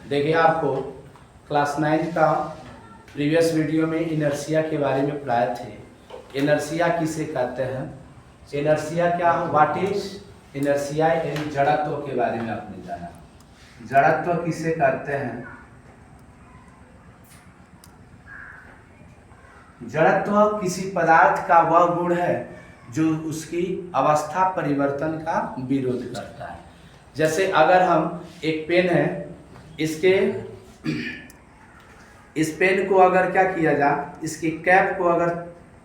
देखिए, आपको क्लास 9 का प्रीवियस वीडियो में इनर्शिया के बारे में पढ़ाए थे। इनर्शिया किसे कहते हैं, इनर्शिया क्या हो, व्हाट इज इनर्शिया, यानी जड़त्व के बारे में आपने जाना। जड़त्व किसे कहते हैं? जड़त्व किसी पदार्थ का वह गुण है जो उसकी अवस्था परिवर्तन का विरोध करता है। जैसे अगर हम एक पेन है, इस पेन को अगर क्या किया जाए, इसकी कैप को अगर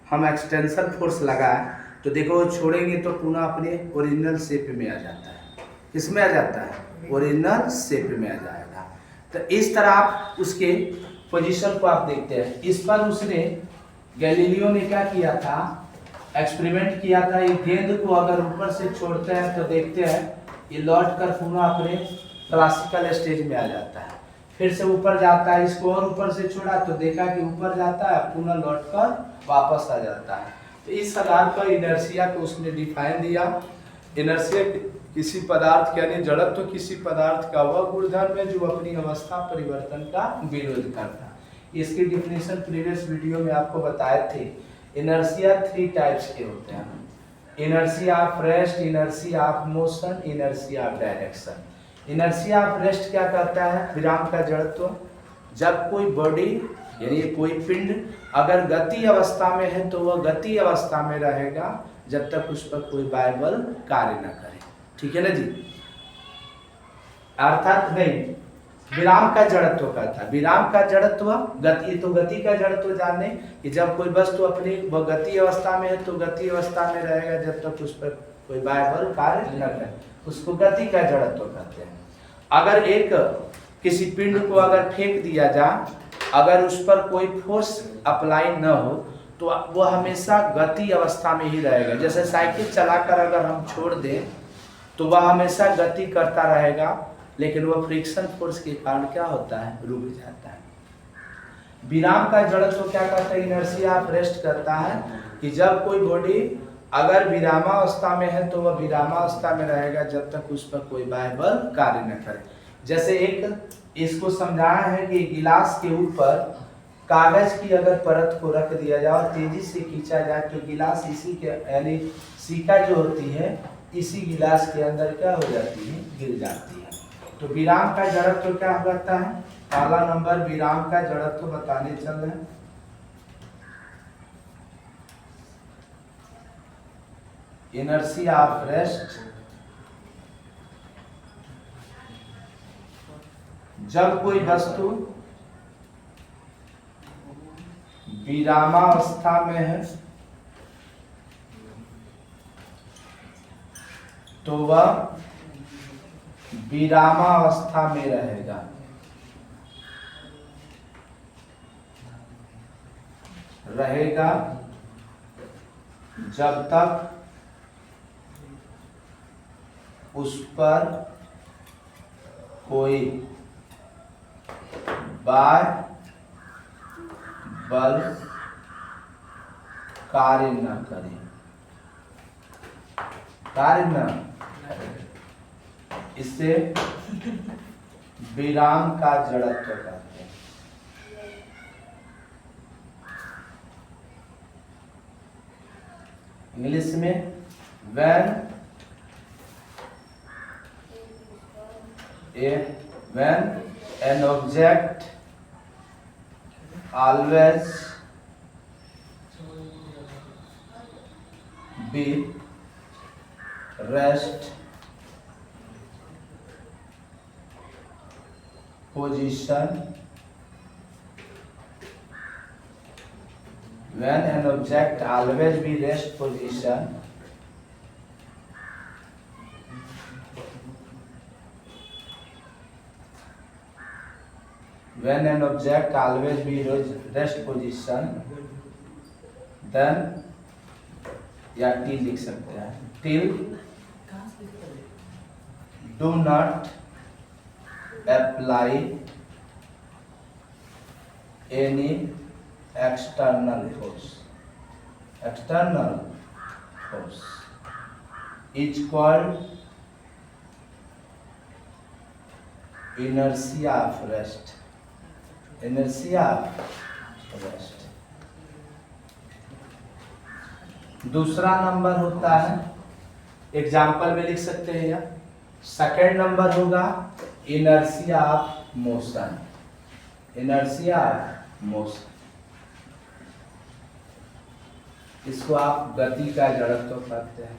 हम एक्सटेंशन फोर्स लगाए तो देखो वो छोड़ेंगे तो पुनः अपने ओरिजिनल शेप में आ जाता है। किसमें आ जाता है? ओरिजिनल शेप में आ जाएगा। तो इस तरह आप उसके पोजीशन को आप देखते हैं। इस पर उसने गैलीलियो ने क्या किया था, एक्सपेरिमेंट किया था। ये गेंद को अगर ऊपर से छोड़ते हैं तो देखते हैं ये लौट कर पुनः अपने क्लासिकल स्टेज में आ जाता है। फिर से ऊपर जाता है, इसको और ऊपर से छोड़ा तो देखा कि ऊपर जाता है, पुनः लौट कर वापस आ जाता है। तो इस आधार पर इनर्शिया को उसने डिफाइन दिया। इनर्शिया किसी पदार्थ यानी जड़त्व किसी पदार्थ का वह गुणधर्म है जो अपनी अवस्था परिवर्तन का विरोध करता है। इसकी डिफिनेशन प्रीवियस वीडियो में आपको बताए थे। इनर्शिया 3 टाइप्स के होते हैं। Inertia of rest, inertia of motion, inertia of direction. Inertia of rest क्या कहता है? विराम का जड़त्व। जब कोई बॉडी यानी कोई पिंड अगर गति अवस्था में है तो वह गति अवस्था में रहेगा जब तक उस पर कोई बाह्य कार्य न करे। ठीक है ना जी? अर्थात नहीं, विराम का जड़त्व कहता है। विराम का जड़त्व गति, तो गति का जड़त्व जाने कि जब कोई वस्तु अपनी वह गति अवस्था में है तो गति अवस्था में रहेगा जब तक उस पर कोई बाह्य कार्य न करे, उसको गति का जड़त्व कहते हैं। अगर एक किसी पिंड को अगर फेंक दिया जाए, अगर उस पर कोई फोर्स अप्लाई न हो तो वह हमेशा गति अवस्था में ही रहेगा। जैसे साइकिल चलाकर अगर हम छोड़ दें तो वह हमेशा गति करता रहेगा, लेकिन वह फ्रिक्शन फोर्स के कारण क्या होता है, रुक जाता है। विराम का जड़त्व क्या करता है? इनर्शिया ऑफ रेस्ट करता है कि जब कोई बॉडी अगर विरामावस्था में है तो वह विरामावस्था में रहेगा जब तक उस पर कोई बाह्य बल कार्य न करे। जैसे एक इसको समझाया है कि गिलास के ऊपर कागज की अगर परत को रख दिया जाए और तेजी से खींचा जाए तो गिलास इसी के यानी सिक्का जो होती है इसी गिलास के अंदर क्या हो जाती है, गिर जाती है। तो विराम का जड़त्व क्या करता है? पहला नंबर विराम का जड़त्व बताने चल रहे हैं। इनर्शिया ऑफ रेस्ट, जब कोई वस्तु विरामावस्था में है तो वह विरामावस्था में रहेगा। जब तक उस पर कोई बाह्य बल कार्य न करे, इससे विराम का जड़त्व कहते हैं। इंग्लिश में when an object always be rest position, when an object always be rest position, when an object always be rest position, then या टी लिख सकते हैं, till do not apply any external force is called inertia of rest, inertia of rest। दूसरा number होता है, example में लिख सकते हैं या सेकेंड नंबर होगा inertia of motion, inertia of motion. इसको आप गति का जड़त्व कहते हैं।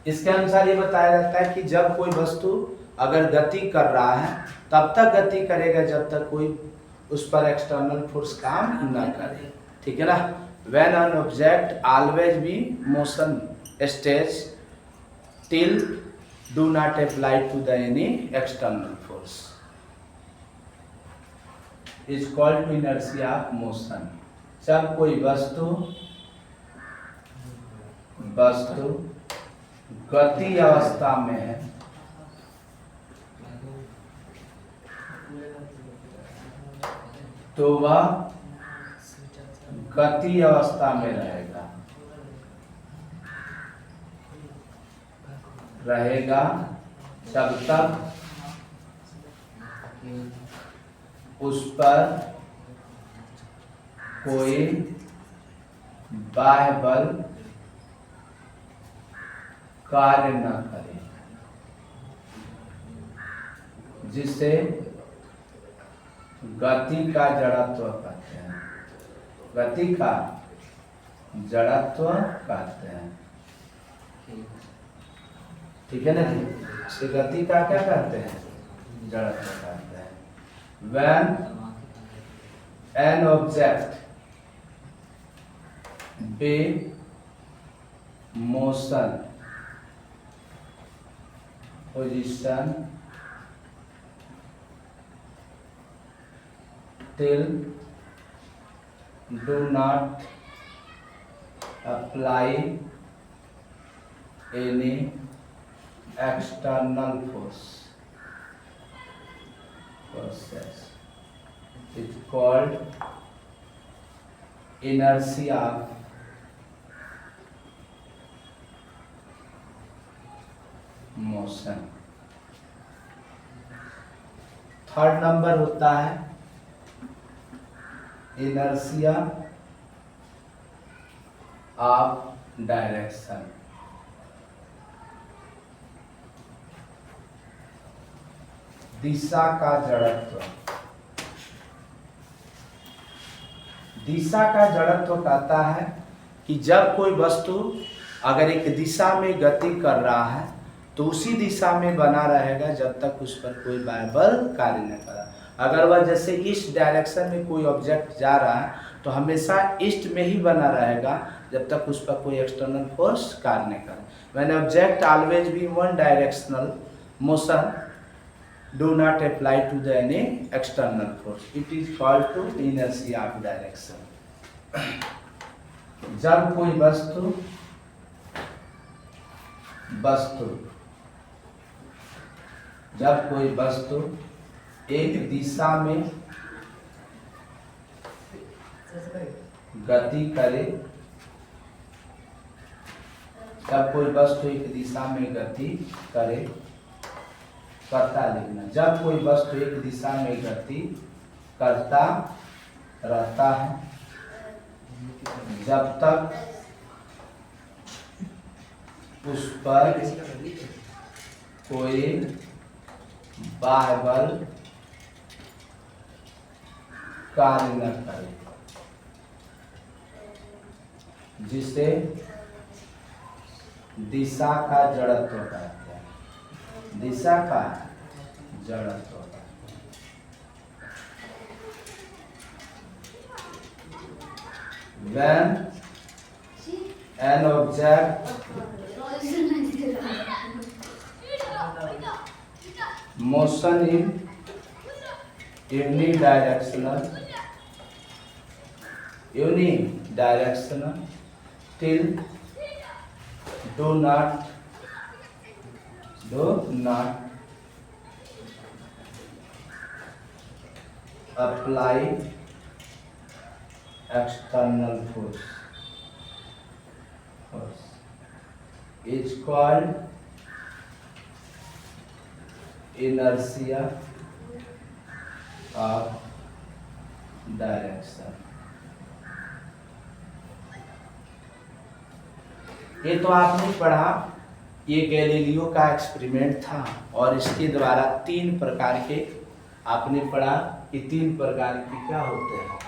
इसके अनुसार ये बताया जाता है कि जब कोई वस्तु अगर गति कर रहा है तब तक गति करेगा जब तक कोई उस पर एक्सटर्नल फोर्स काम ना करे, ठीक है ना। When an object always be motion stage till do not apply to the any external force is called inertia of motion. जब कोई वस्तु गति अवस्था में है तो वह गति अवस्था में रहेगा जब तक उस पर कोई बाह्य बल कार्य न करे, जिसे गति का जड़त्व कहते हैं, गति का जड़त्व कहते हैं, ठीक है ना जी। इसे गति का क्या कहते हैं, जड़त्व कहते हैं। When an object be motion position till do not apply any external forces is called inertia of motion। Third number होता है इनर्शिया ऑफ डायरेक्शन। दिशा का जड़त्व। दिशा का जड़त्व कहता है कि जब कोई वस्तु अगर एक दिशा में गति कर रहा है तो उसी दिशा में बना रहेगा जब तक उस पर कोई बाह्य बल कार्य न करा। अगर वह जैसे ईस्ट डायरेक्शन में कोई ऑब्जेक्ट जा रहा है तो हमेशा ईस्ट में ही बना रहेगा जब तक उस पर कोई एक्सटर्नल फोर्स कार्य न करे। When object always B one directional motion do not apply to the any external force, it is called to inertia of direction। जब कोई वस्तु एक दिशा में गति करे, जब कोई वस्तु एक दिशा में गति करे, करता लिखना, जब कोई वस्तु एक दिशा में गति करता रहता है जब तक उस पर कोई बाह्य बल कार्य न करे, जिसे दिशा का जड़त्व कहते हैं, दिशा का जड़त्व। When an object motion in unidirectional till do not apply external force is called inertia of direction। ये तो आपने पढ़ा, ये गैलीलियो का एक्सपेरिमेंट था और इसके द्वारा 3 प्रकार के आपने पढ़ा कि 3 प्रकार के क्या होते हैं,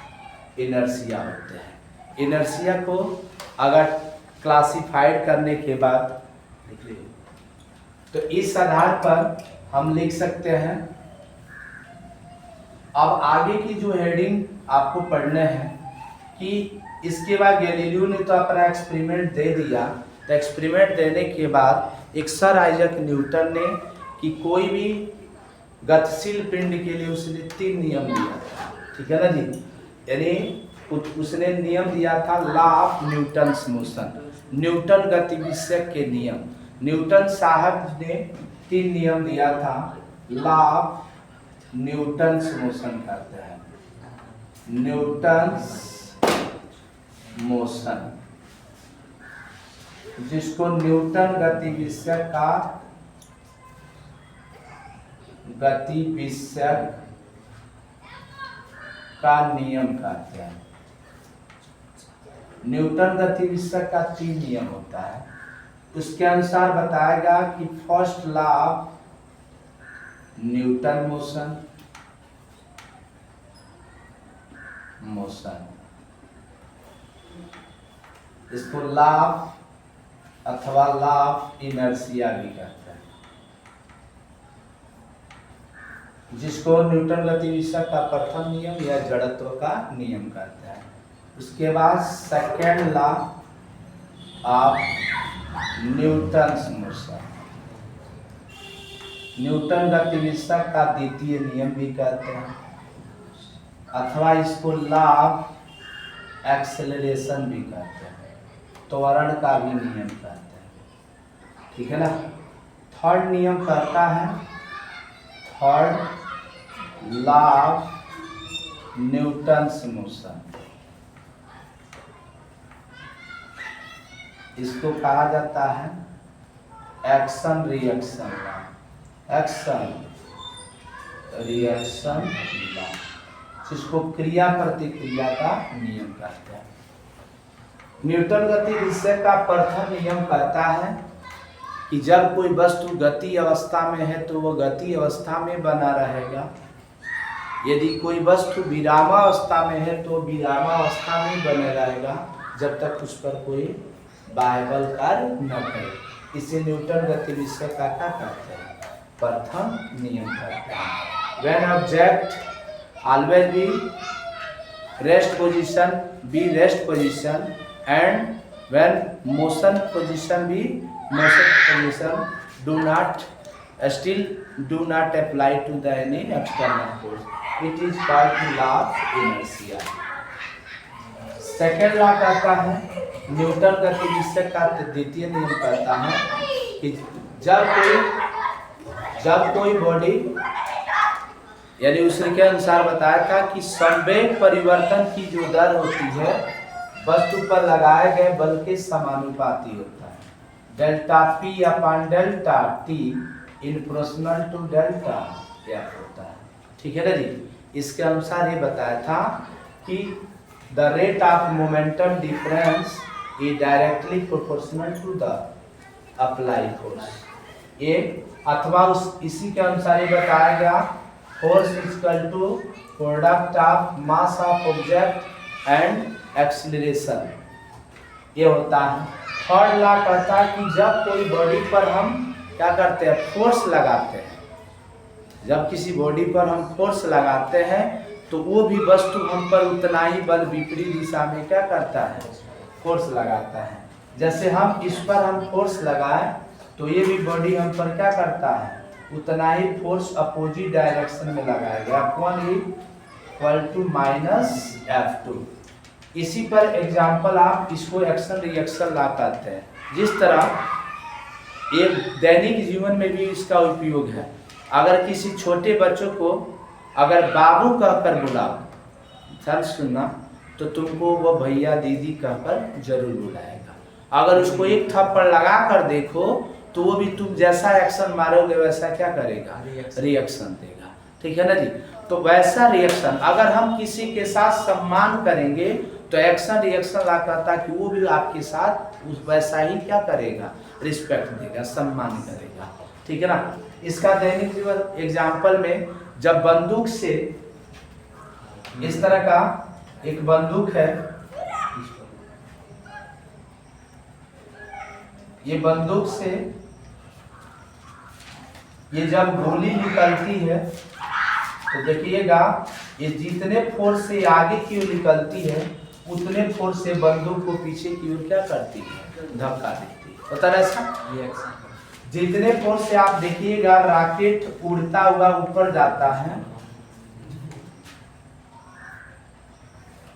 इनर्शिया होते हैं। इनर्शिया को अगर क्लासिफाइड करने के बाद तो इस आधार पर हम लिख सकते हैं। अब आगे की जो हेडिंग आपको पढ़ने हैं कि इसके बाद गैलीलियो ने तो अपना एक्सपेरिमेंट दे दिया, तो एक्सपेरिमेंट देने के बाद एक सर आइजैक न्यूटन ने कि कोई भी गतिशील पिंड के लिए उसने 3 नियम दिया था, ठीक है ना जी। यानी उसने नियम दिया था law of Newton's motion, Newton गतिविषयक के नियम। न्यूटन साहब ने 3 नियम दिया था, लॉ ऑफ न्यूटन्स मोशन कहते हैं, न्यूटन्स मोशन, जिसको न्यूटन गतिविषयक का नियम कहते हैं। न्यूटन गतिविषयक का 3 नियम होता है। उसके अनुसार बताएगा कि first law of Newton motion, इसको लॉ ऑफ अथवा लॉ ऑफ इनर्शिया भी कहते हैं, जिसको न्यूटन गतिविषयक का प्रथम नियम या जड़त्व का नियम कहते हैं। उसके बाद second law of Newton's motion, Newton गतिविषयक का द्वितीय नियम भी कहते हैं, अथवा इसको लॉ ऑफ एक्सेलरेशन भी कहते हैं, त्वरण का भी नियम कहते हैं, ठीक है ना। थर्ड नियम कहता है third law of Newton's motion, इसको कहा जाता है action reaction law, action reaction law, जिसको क्रिया प्रतिक्रिया का नियम कहते हैं। न्यूटन गतिविषयक का प्रथम नियम कहता है कि जब कोई वस्तु गति अवस्था में है तो वह गति अवस्था में बना रहेगा, यदि कोई वस्तु विरामावस्था में है तो विरामावस्था में बने रहेगा जब तक उस पर कोई बाह्य बल कार्य न करे। इसे न्यूटन गतिविषयक का क्या कहते हैं, प्रथम नियम कहते हैं। When object always B rest position and when motion position do not apply to the any external force, it is called the law of inertia। Second law कहता है, न्यूटन गतिविषयक का द्वितीय नियम कहता है कि जब कोई बॉडी, यानी उसके अनुसार बताया था कि संवेग परिवर्तन की जो दर होती है वस्तु पर लगाए गए बल के समानुपाती होता है। Delta P upon delta T in proportional to delta F होता है, ठीक है ना जी। इसके अनुसार ये बताया था कि the rate of momentum difference is directly proportional to the apply force, ये अथवा इसी के अनुसार ये बताया गया force equal to product of mass of object and acceleration, ये होता है। थर्ड लॉ कहता है कि जब कोई बॉडी पर हम क्या करते हैं, फोर्स लगाते हैं, जब किसी बॉडी पर हम फोर्स लगाते हैं तो वो भी वस्तु हम पर उतना ही बल विपरीत दिशा में क्या करता है, फोर्स लगाता है। जैसे हम इस पर हम फोर्स लगाएं तो ये भी बॉडी हम पर क्या करता है, उतना ही फोर्स अपोजिट डायरेक्शन में लगाएगा, F1 equal to minus F2। इसी पर एग्जाम्पल आप इसको एक्शन रिएक्शन लॉ कहते हैं। जिस तरह एक दैनिक जीवन में भी इसका उपयोग है। अगर किसी छोटे बच्चों को अगर बाबू कहकर बुलाओ, ध्यान सुनना, तो तुमको वो भैया दीदी कहकर जरूर बुलाएगा। अगर उसको एक थप्पड़ लगा कर देखो तो वो भी तुम जैसा एक्शन मारोगे वैसा क्या करेगा, रिएक्शन देगा। ठीक है ना जी। तो वैसा रिएक्शन अगर हम किसी के साथ सम्मान करेंगे तो एक्शन रिएक्शन ला करता कि वो भी आपके साथ उस वैसा ही क्या करेगा, रिस्पेक्ट देगा, सम्मान करेगा। ठीक है ना। इसका दैनिक जीवन एग्जाम्पल में जब बंदूक से इस तरह का एक बंदूक है, ये बंदूक से ये जब गोली निकलती है तो देखिएगा ये जितने फोर्स से आगे की ओर निकलती है उतने फोर्स से बंदूक को पीछे की ओर क्या करती है, धक्का देती है। पता है ऐसा। जितने फोर्स से आप देखिएगा रॉकेट उड़ता हुआ ऊपर जाता है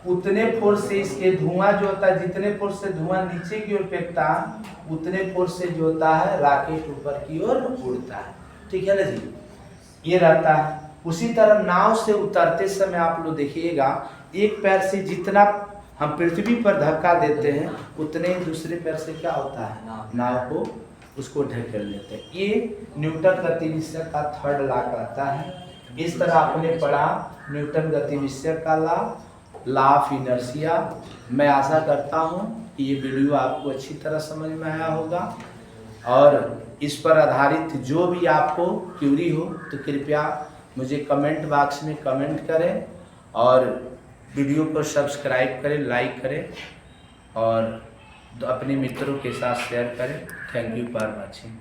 उतने फोर्स से इसके धुआं जो होता है, जितने फोर्स से धुआं नीचे की ओर फेंकता है उतने फोर्स से जो होता है रॉकेट ऊपर की ओर उड़ता है। ठीक है ना जी। ये रहता है। उसी तरह नाव से उतरते समय आप लोग देखिएगा एक पैर से जितना हम पृथ्वी पर धक्का देते हैं उतने ही दूसरे पैर से क्या होता है, नाव को उसको ढकेल लेते हैं। ये न्यूटन गतिविषय का थर्ड लॉ कहता है। इस तरह आपने पढ़ा न्यूटन गतिविषय का लॉ ऑफ इनर्शिया। मैं आशा करता हूँ कि ये वीडियो आपको अच्छी तरह समझ में आया होगा और इस पर आधारित जो भी आपको क्यूरी हो तो कृपया मुझे कमेंट बॉक्स में कमेंट करें और वीडियो को सब्सक्राइब करें, लाइक करें और अपने मित्रों के साथ शेयर करें। Thank you for watching.